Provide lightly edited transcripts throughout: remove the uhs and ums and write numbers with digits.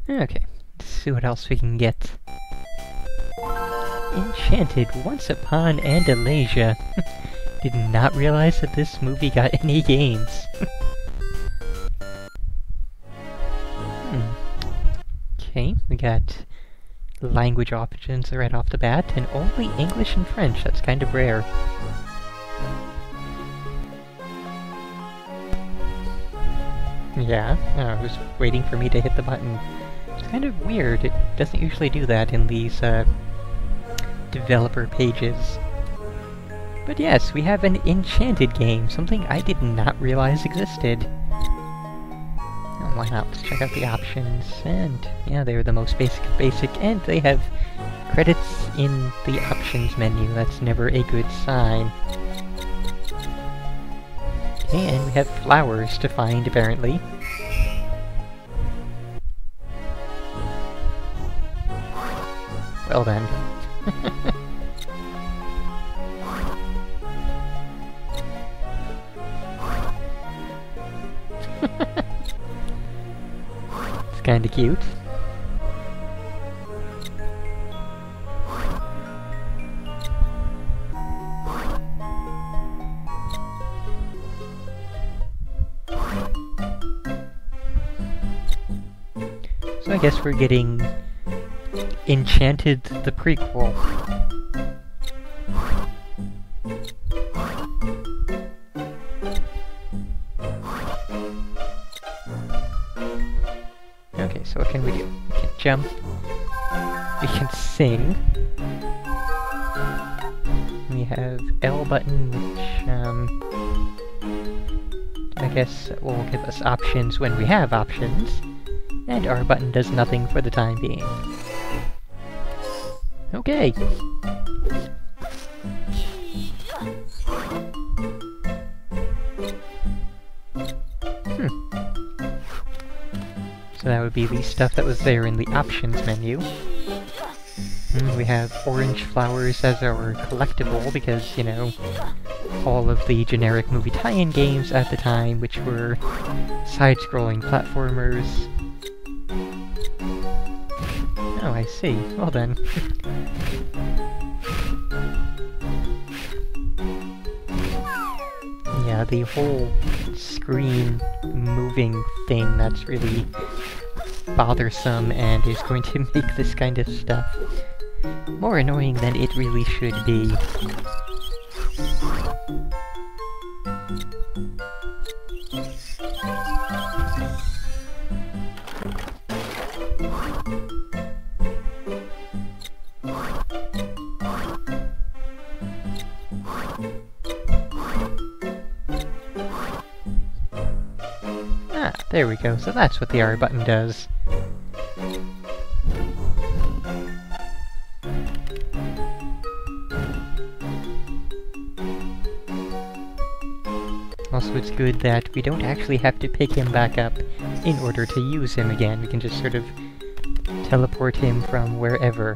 Okay, let's see what else we can get. Enchanted, Once Upon Andalasia. Did not realize that this movie got any games. Okay, we got language options right off the bat, and only English and French. That's kind of rare. Yeah, I was waiting for me to hit the button. It's kind of weird. It doesn't usually do that in these developer pages. But yes, we have an Enchanted game, something I did not realize existed. Oh, why not? Let's check out the options, and yeah, they're the most basic of basic, and they have credits in the options menu. That's never a good sign. Okay, and we have flowers to find, apparently. Well then. It's kinda cute. So I guess we're getting Enchanted the prequel. Okay, so what can we do? We can jump. We can sing. We have L button, which, I guess will give us options when we have options. And R button does nothing for the time being. Okay. So that would be the stuff that was there in the options menu. We have orange flowers as our collectible because, you know, all of the generic movie tie-in games at the time, which were side-scrolling platformers. Oh, I see. Well then. Yeah, the whole screen moving thing, that's really bothersome and is going to make this kind of stuff more annoying than it really should be. Ah, there we go. So that's what the R button does. Also, it's good that we don't actually have to pick him back up in order to use him again. We can just sort of teleport him from wherever.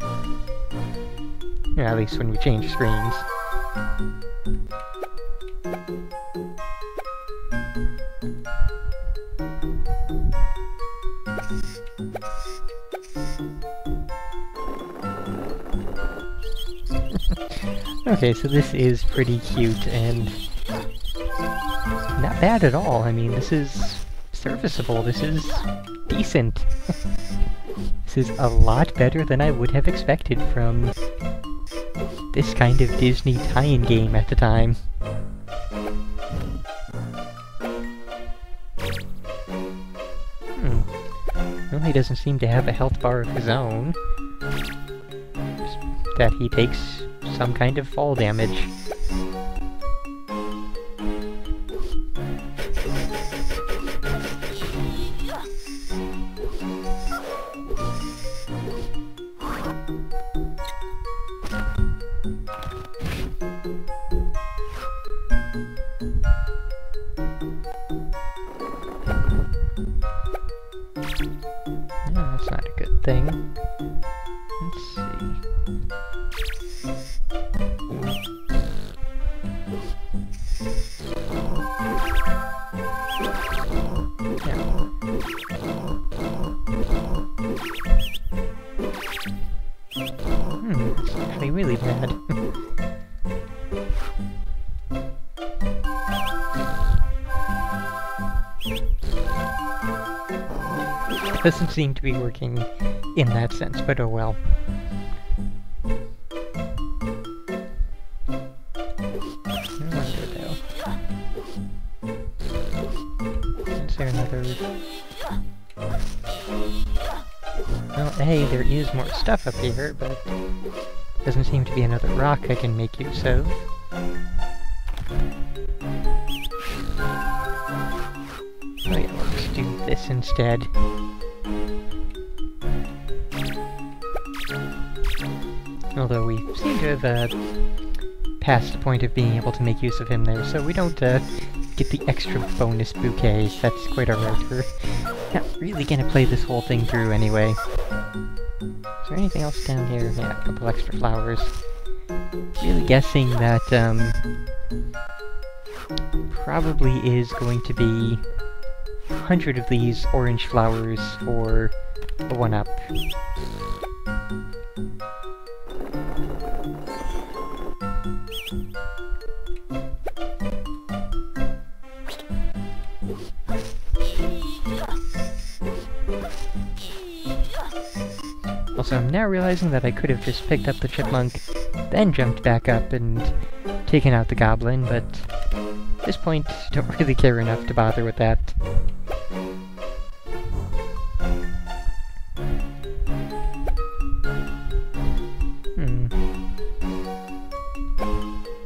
Yeah, at least when we change screens. Okay, so this is pretty cute and not bad at all. I mean, this is serviceable. This is decent. This is a lot better than I would have expected from this kind of Disney tie-in game at the time. Well, he doesn't seem to have a health bar of his own. Just that he takes some kind of fall damage. Yeah, that's not a good thing. Let's see. really bad. It doesn't seem to be working in that sense, but oh well. Is there another... Well, hey, there is more stuff up here, but doesn't seem to be another rock I can make use of. Oh yeah, let's do this instead. Although we seem to have past the point of being able to make use of him there, so we don't get the extra bonus bouquet. That's quite alright. We're not really gonna play this whole thing through anyway. Is there anything else down here? Yeah, a couple extra flowers. Really guessing that probably is going to be 100 of these orange flowers for a 1-up. Also, I'm now realizing that I could have just picked up the chipmunk, then jumped back up and taken out the goblin, but at this point, don't really care enough to bother with that.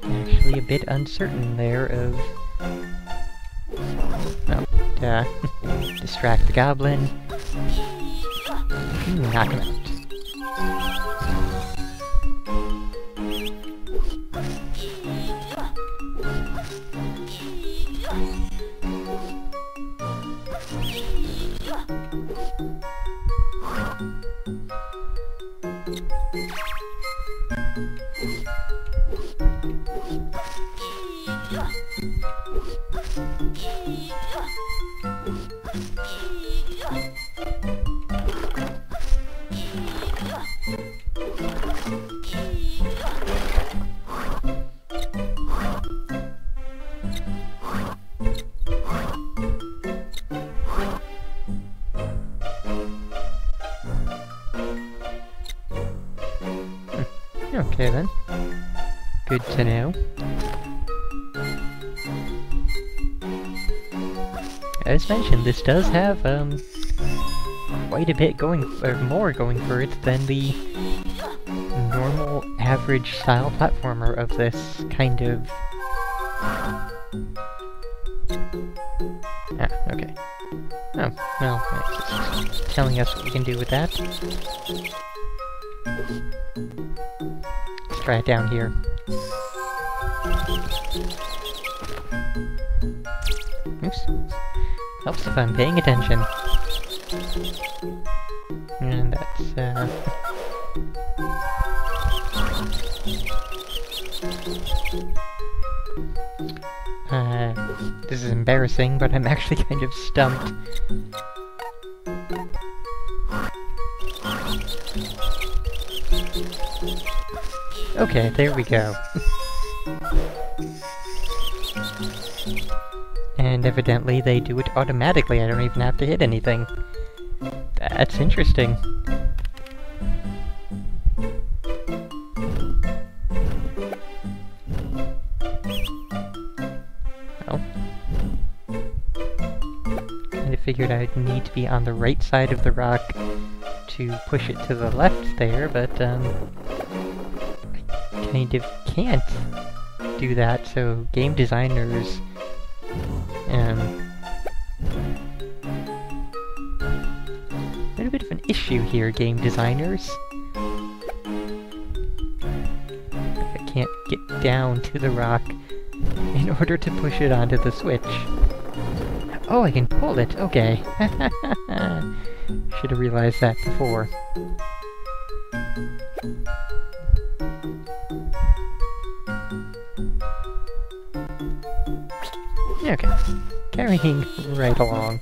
Actually a bit uncertain there of... Oh, distract the goblin. Knock him out. Okay then. Good to know. As mentioned, this does have quite a bit going, or more going for it than the normal average style platformer of this kind of... Ah, okay. Oh, well, it's just telling us what we can do with that. Let's try it down here. Oops. Helps if I'm paying attention. And that's, this is embarrassing, but I'm actually kind of stumped. Okay, there we go. And evidently they do it automatically, I don't even have to hit anything. That's interesting. Well, kind of figured I'd need to be on the right side of the rock to push it to the left there, but I kind of can't do that, so game designers a little bit of an issue here, game designers. I can't get down to the rock in order to push it onto the switch. Oh, I can pull it, okay. Should have realized that before. Okay, carrying right along.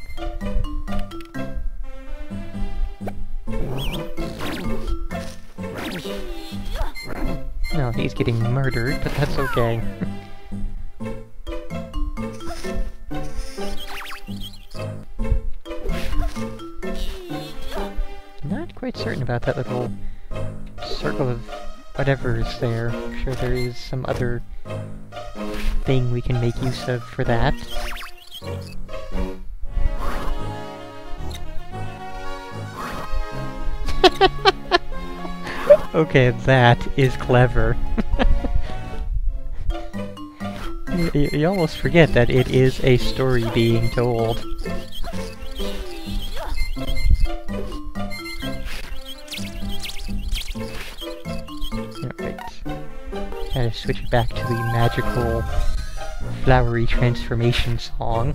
he's getting murdered, but that's okay. Not quite certain about that little circle of whatever's there. I'm sure there is some other thing we can make use of for that. Okay, that is clever. You almost forget that it is a story being told. Alright. Gotta switch it back to the magical, flowery transformation song.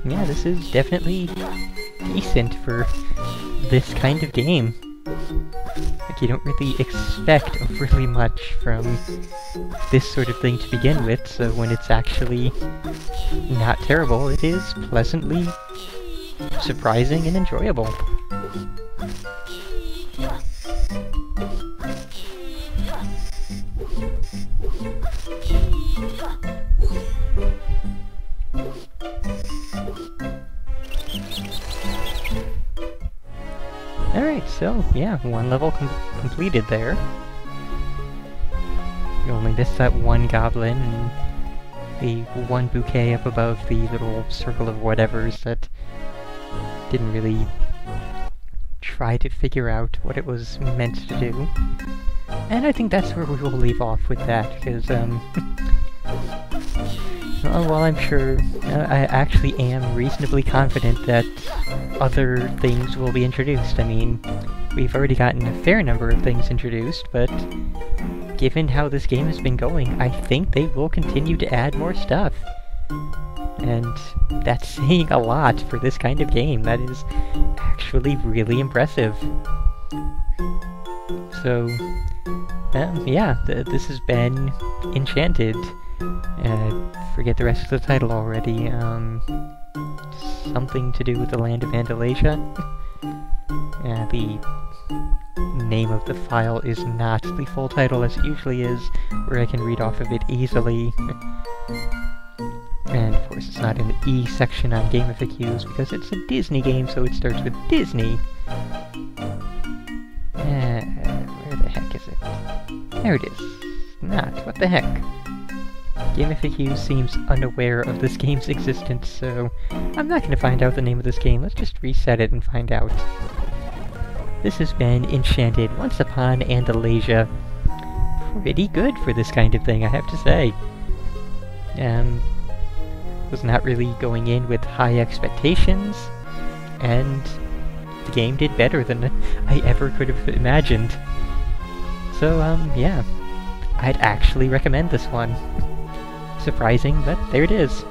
Yeah, this is definitely decent for this kind of game. Like, you don't really expect overly much from this sort of thing to begin with, so when it's actually not terrible, it is pleasantly surprising and enjoyable. Alright, so, yeah, one level completed there. You only missed that one goblin, and the one bouquet up above the little circle of whatevers that didn't really try to figure out what it was meant to do. And I think that's where we will leave off with that, because, well, I'm sure, I actually am reasonably confident that other things will be introduced. I mean, we've already gotten a fair number of things introduced, but given how this game has been going, I think they will continue to add more stuff. And that's saying a lot for this kind of game. That is actually really impressive. So, yeah, this has been Enchanted. Forget the rest of the title already. Something to do with the land of Andalasia. The name of the file is not the full title as it usually is, where I can read off of it easily. And of course it's not in the E section on Game FAQs because it's a Disney game, so it starts with Disney. Where the heck is it? There it is. Not. What the heck? Game FAQ seems unaware of this game's existence, so I'm not going to find out the name of this game. Let's just reset it and find out. This has been Enchanted Once Upon Andalasia. Pretty good for this kind of thing, I have to say. Was not really going in with high expectations, and the game did better than I ever could have imagined. So, yeah, I'd actually recommend this one. Surprising, but there it is.